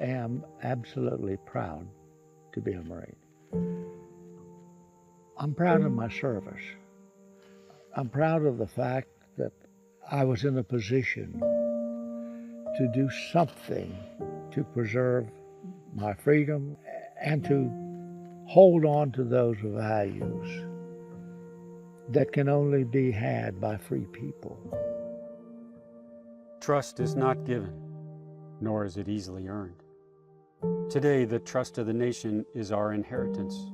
am absolutely proud to be a Marine. I'm proud of my service. I'm proud of the fact that I was in a position to do something to preserve my freedom and to hold on to those values that can only be had by free people. Trust is not given, nor is it easily earned. Today, the trust of the nation is our inheritance,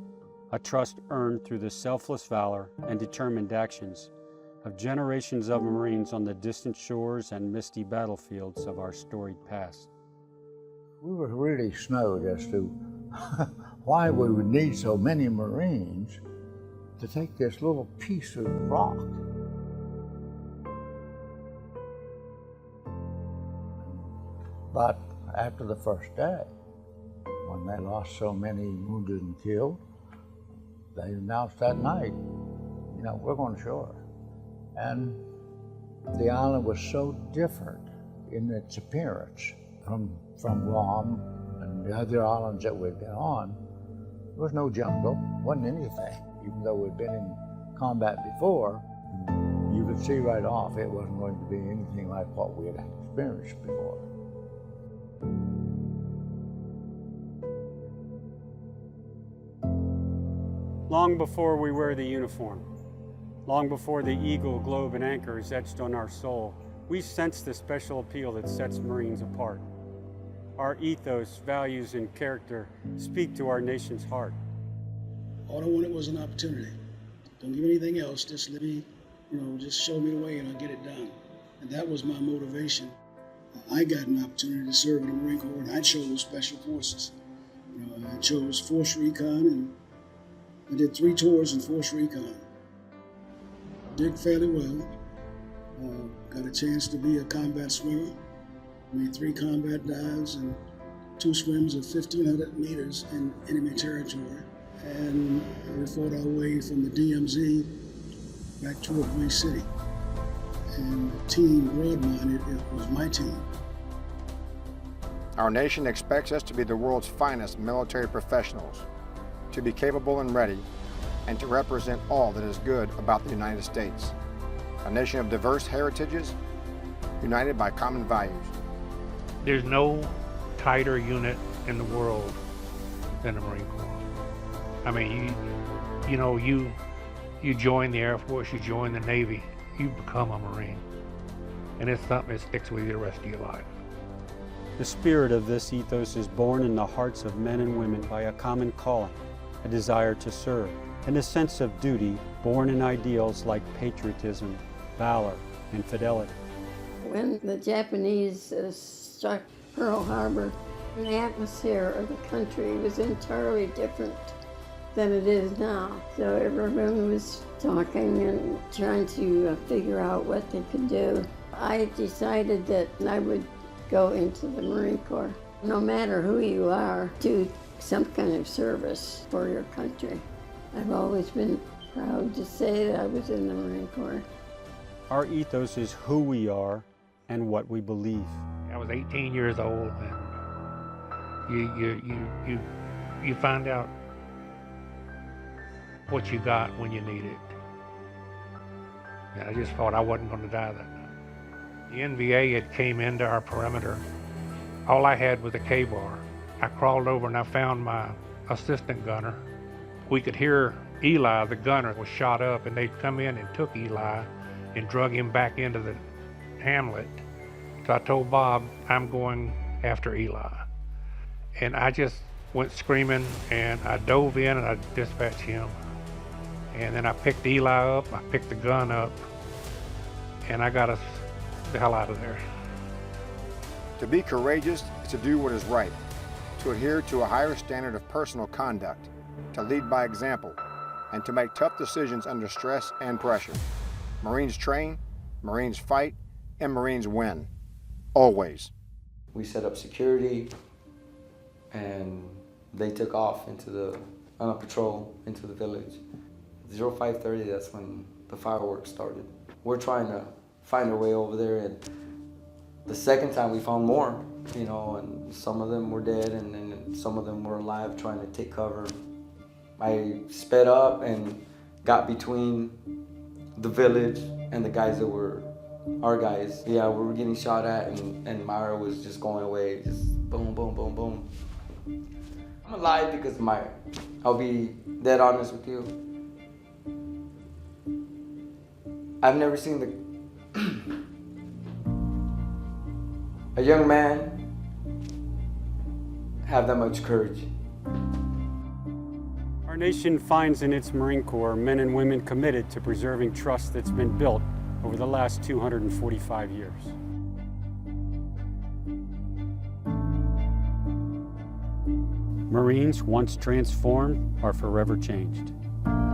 a trust earned through the selfless valor and determined actions of generations of Marines on the distant shores and misty battlefields of our storied past. We were really snowed as to why we would need so many Marines to take this little piece of rock. But after the first day, when they lost so many wounded and killed, they announced that night, we're going to shore. And the island was so different in its appearance from Guam and the other islands that we'd been on. There was no jungle, wasn't anything. Even though we'd been in combat before, you could see right off it wasn't going to be anything like what we had experienced before. Long before we wear the uniform, long before the eagle, globe, and anchor is etched on our soul, we sense the special appeal that sets Marines apart. Our ethos, values, and character speak to our nation's heart. All I wanted was an opportunity. Don't give me anything else, just let me, just show me the way and I'll get it done. And that was my motivation. I got an opportunity to serve in the Marine Corps, and I chose Special Forces. I chose Force Recon, and I did 3 tours in Force Recon. Did fairly well. Got a chance to be a combat swimmer. Made 3 combat dives and 2 swims of 1,500 meters in enemy territory. And we fought our way from the DMZ back toward Hawaii City. And Team Broadmine, it was my team. Our nation expects us to be the world's finest military professionals, to be capable and ready, and to represent all that is good about the United States. A nation of diverse heritages, united by common values. There's no tighter unit in the world than the Marine Corps. I mean, you join the Air Force, you join the Navy, you become a Marine. And it's something that sticks with you the rest of your life. The spirit of this ethos is born in the hearts of men and women by a common calling, a desire to serve, and a sense of duty born in ideals like patriotism, valor, and fidelity. When the Japanese struck Pearl Harbor, the atmosphere of the country was entirely different than it is now. So everyone was talking and trying to figure out what they could do. I decided that I would go into the Marine Corps. No matter who you are, do some kind of service for your country. I've always been proud to say that I was in the Marine Corps. Our ethos is who we are and what we believe. I was 18 years old, and you find out what you got when you need it. And I just thought I wasn't going to die that night. The NVA had came into our perimeter. All I had was a K-bar. I crawled over and I found my assistant gunner. We could hear Eli, the gunner, was shot up, and they'd come in and took Eli and drug him back into the hamlet. So I told Bob, I'm going after Eli. And I just went screaming, and I dove in and I dispatched him. And then I picked Eli up, I picked the gun up, and I got us the hell out of there. To be courageous is to do what is right, to adhere to a higher standard of personal conduct, to lead by example, and to make tough decisions under stress and pressure. Marines train, Marines fight, and Marines win. Always. We set up security, and they took off on a patrol into the village. 0530, that's when the fireworks started. We're trying to find our way over there, and the second time we found more. you know, and some of them were dead, and then some of them were alive trying to take cover. I sped up and got between the village and the guys that were our guys. Yeah, we were getting shot at, and Myra was just going away, just boom, boom, boom, boom. I'm alive because of Myra. I'll be dead honest with you. I've never seen a young man have that much courage. Our nation finds in its Marine Corps men and women committed to preserving trust that's been built over the last 245 years. Marines, once transformed, are forever changed,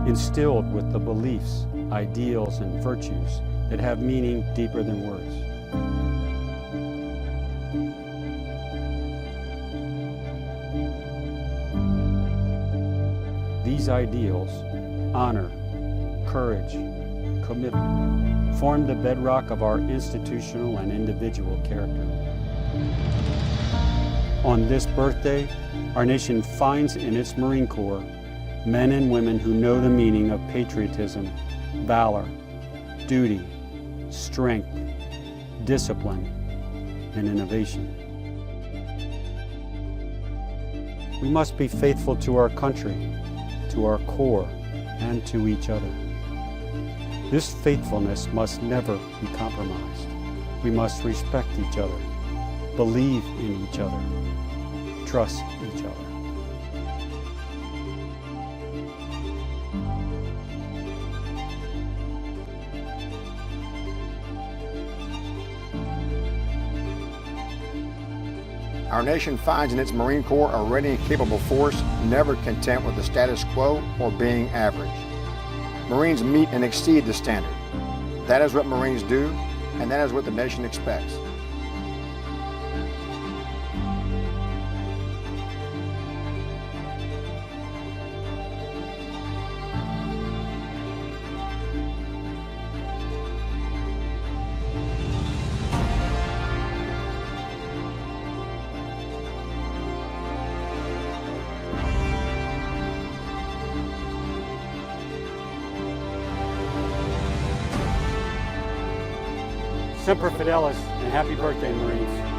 instilled with the beliefs, ideals, and virtues that have meaning deeper than words. These ideals, honor, courage, commitment, form the bedrock of our institutional and individual character. On this birthday, our nation finds in its Marine Corps men and women who know the meaning of patriotism, valor, duty, strength, discipline, and innovation. We must be faithful to our country, to our Corps, and to each other. This faithfulness must never be compromised. We must respect each other, believe in each other, trust each other. Our nation finds in its Marine Corps a ready and capable force, never content with the status quo or being average. Marines meet and exceed the standard. That is what Marines do, and that is what the nation expects. Semper Fidelis, and happy birthday, Marines.